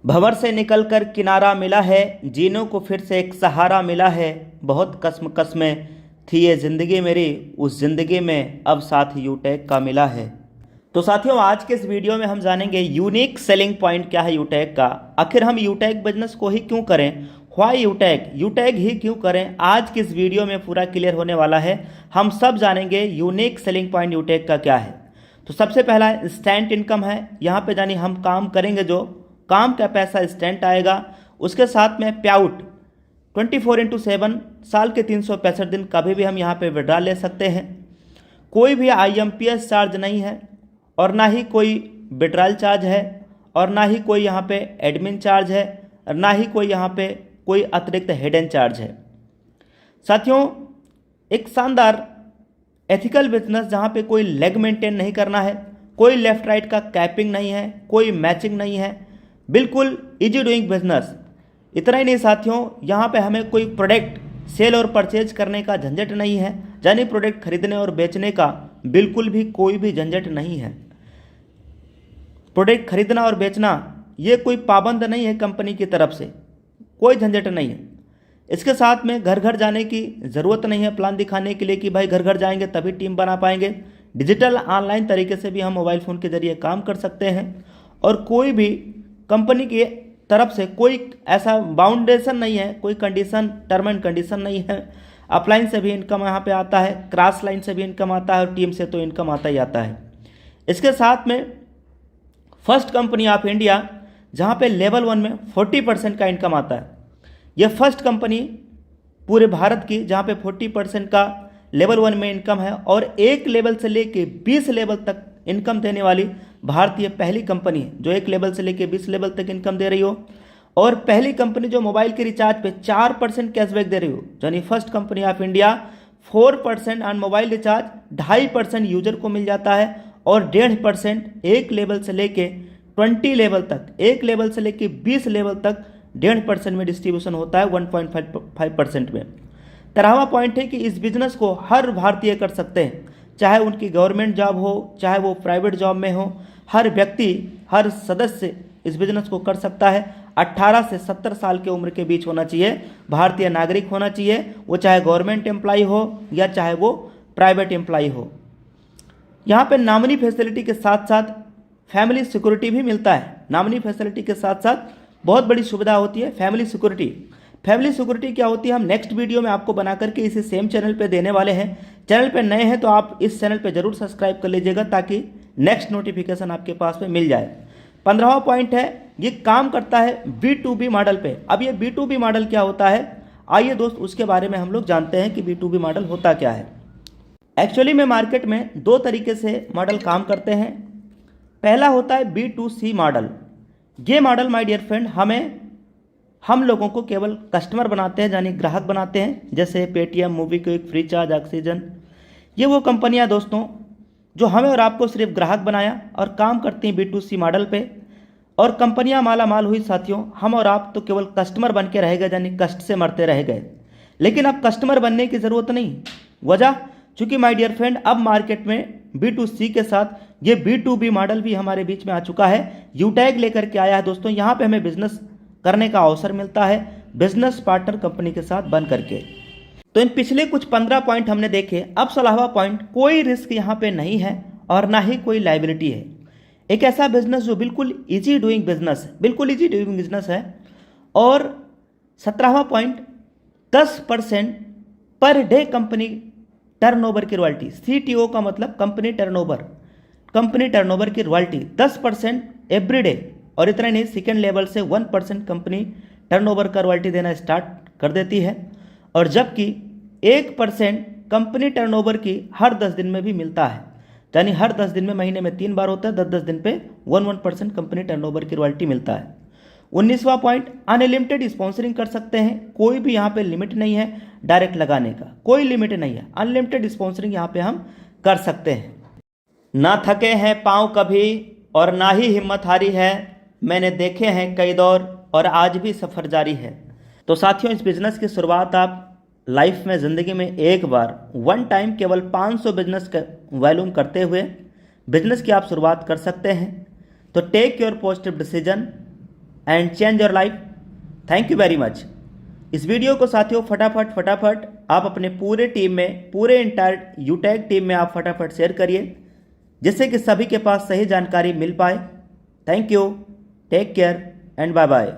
भंवर से निकलकर किनारा मिला है, जीनों को फिर से एक सहारा मिला है। बहुत कस्में थी ये ज़िंदगी मेरी, उस ज़िंदगी में अब साथ यूटेक का मिला है। तो साथियों, आज के इस वीडियो में हम जानेंगे यूनिक सेलिंग पॉइंट क्या है यूटेक का। आखिर हम यूटेक बिजनेस को ही क्यों करें, व्हाई यूटेक ही क्यों करें। आज की इस वीडियो में पूरा क्लियर होने वाला है। हम सब जानेंगे यूनिक सेलिंग पॉइंट यूटेक का क्या है। तो सबसे पहला इंस्टेंट इनकम है। यहाँ पे जानी हम काम करेंगे, जो काम का पैसा इंस्टेंट आएगा। उसके साथ में पे आउट 24/7 साल के 365 दिन कभी भी हम यहाँ पे विड्रॉ ले सकते हैं। कोई भी IMPS चार्ज नहीं है, और ना ही कोई विड्रॉल चार्ज है, और ना ही कोई यहाँ पे एडमिन चार्ज है, और ना ही कोई यहाँ पे कोई अतिरिक्त हिडन चार्ज है। साथियों, एक शानदार एथिकल बिजनेस जहाँ पे कोई लेग मेंटेन नहीं करना है, कोई लेफ्ट राइट का कैपिंग नहीं है, कोई मैचिंग नहीं है, बिल्कुल इजी डूइंग बिजनेस। इतना ही नहीं साथियों, यहाँ पे हमें कोई प्रोडक्ट सेल और परचेज करने का झंझट नहीं है, यानी प्रोडक्ट खरीदने और बेचने का बिल्कुल भी कोई भी झंझट नहीं है। प्रोडक्ट खरीदना और बेचना ये कोई पाबंद नहीं है, कंपनी की तरफ से कोई झंझट नहीं है। इसके साथ में घर घर जाने की ज़रूरत नहीं है प्लान दिखाने के लिए कि भाई घर घर जाएंगे तभी टीम बना पाएंगे। डिजिटल ऑनलाइन तरीके से भी हम मोबाइल फ़ोन के ज़रिए काम कर सकते हैं, और कोई भी कंपनी की तरफ से कोई ऐसा बाउंडेशन नहीं है, कोई कंडीशन टर्म एंड कंडीशन नहीं है। अपलाइन से भी इनकम यहाँ पे आता है, क्रॉस लाइन से भी इनकम आता है, और टीम से तो इनकम आता ही आता है। इसके साथ में फर्स्ट कंपनी ऑफ इंडिया जहाँ पे लेवल 1 में 40% का इनकम आता है। यह फर्स्ट कंपनी पूरे भारत की जहाँ पे 40% का लेवल 1 में इनकम है, और एक लेवल से लेके 20 लेवल तक इनकम देने वाली भारतीय पहली कंपनी है जो एक लेवल से लेके 20 लेवल तक इनकम दे रही हो। और पहली कंपनी जो मोबाइल के रिचार्ज पे 4% कैशबैक दे रही हो, यानी first company of India 4% on mobile recharge 2.5% user को मिल जाता है, और 1.5% एक लेवल से लेके 20 लेवल तक, एक लेवल से लेके 20 लेवल तक 1.5% में डिस्ट्रीब्यूशन होता है 1.5% में। 13वां पॉइंट है कि इस बिजनेस को हर भारतीय कर सकते हैं, चाहे उनकी गवर्नमेंट जॉब हो, चाहे वो प्राइवेट जॉब में हो। हर व्यक्ति, हर सदस्य इस बिजनेस को कर सकता है। 18 से 70 साल के उम्र के बीच होना चाहिए, भारतीय नागरिक होना चाहिए, वो चाहे गवर्नमेंट एम्प्लॉय हो या चाहे वो प्राइवेट एम्प्लॉय हो। यहाँ पे नॉमिनी फैसिलिटी के साथ साथ फैमिली सिक्योरिटी भी मिलता है। नॉमिनी फैसिलिटी के साथ साथ बहुत बड़ी सुविधा होती है फैमिली सिक्योरिटी। फैमिली सिक्योरिटी क्या होती है, हम नेक्स्ट वीडियो में आपको बना करके इसी सेम चैनल पे देने वाले हैं। चैनल पे नए हैं तो आप इस चैनल पे जरूर सब्सक्राइब कर लीजिएगा, ताकि नेक्स्ट नोटिफिकेशन आपके पास में मिल जाए। 15वां पॉइंट है, ये काम करता है B2B मॉडल पे। अब ये B2B मॉडल क्या होता है, आइए दोस्त उसके बारे में हम लोग जानते हैं कि B2B मॉडल होता क्या है। एक्चुअली में मार्केट में दो तरीके से मॉडल काम करते हैं। पहला होता है B2C मॉडल। ये मॉडल माय डियर फ्रेंड हम लोगों को केवल कस्टमर बनाते हैं, यानी ग्राहक बनाते हैं, जैसे पेटीएम, मोबीक्विक, फ्रीचार्ज, ऑक्सीजन। ये वो कंपनियां दोस्तों जो हमें और आपको सिर्फ ग्राहक बनाया और काम करती हैं B2C मॉडल पे। और कंपनियां माला माल हुई साथियों, हम और आप तो केवल कस्टमर बन के रह गए, यानी कष्ट से मरते रह गए। लेकिन अब कस्टमर बनने की ज़रूरत नहीं। वजह चूँकि माय डियर फ्रेंड अब मार्केट में B2C के साथ ये B2B मॉडल भी हमारे बीच में आ चुका है। यूटेक लेकर के आया है दोस्तों। यहाँ पे हमें बिजनेस करने का अवसर मिलता है बिजनेस पार्टनर कंपनी के साथ बन करके। तो इन पिछले कुछ 15 पॉइंट हमने देखे। अब 16वां पॉइंट, कोई रिस्क यहाँ पे नहीं है और ना ही कोई लायबिलिटी है। एक ऐसा बिजनेस जो बिल्कुल इजी डूइंग बिजनेस है, बिल्कुल इजी डूइंग बिजनेस है। और 17वां point, 10% per day company turnover की रॉयल्टी। CTO का मतलब कंपनी टर्नओवर की रॉयल्टी 10% एवरी डे। और इतना नहीं, सेकेंड लेवल से 1% कंपनी टर्नओवर का रॉयल्टी देना स्टार्ट कर देती है। और जबकि 1% कंपनी टर्नओवर की हर 10 दिन में भी मिलता है, यानी हर 10 दिन में, महीने में 3 बार होता है, 10-10 दिन पे 1% कंपनी टर्नओवर की रॉयल्टी मिलता है। 19वां पॉइंट, अनलिमिटेड स्पॉन्सरिंग कर सकते हैं। कोई भी यहाँ पे लिमिट नहीं है डायरेक्ट लगाने का, कोई लिमिट नहीं है। अनलिमिटेड स्पॉन्सरिंग यहाँ पे हम कर सकते हैं। ना थके हैं पाँव कभी और ना ही हिम्मत हारी है, मैंने देखे हैं कई दौर और आज भी सफ़र जारी है। तो साथियों, इस बिज़नेस की शुरुआत आप लाइफ में, ज़िंदगी में एक बार, वन टाइम, केवल 500 बिजनेस का वॉल्यूम करते हुए बिजनेस की आप शुरुआत कर सकते हैं। तो take your positive decision and change your life. Thank you very much. इस वीडियो को साथियों फटाफट आप अपने पूरे टीम में, पूरे इंटायर यूटैग टीम में आप फटाफट शेयर करिए, जिससे कि सभी के पास सही जानकारी मिल पाए। Thank you, take care and bye bye.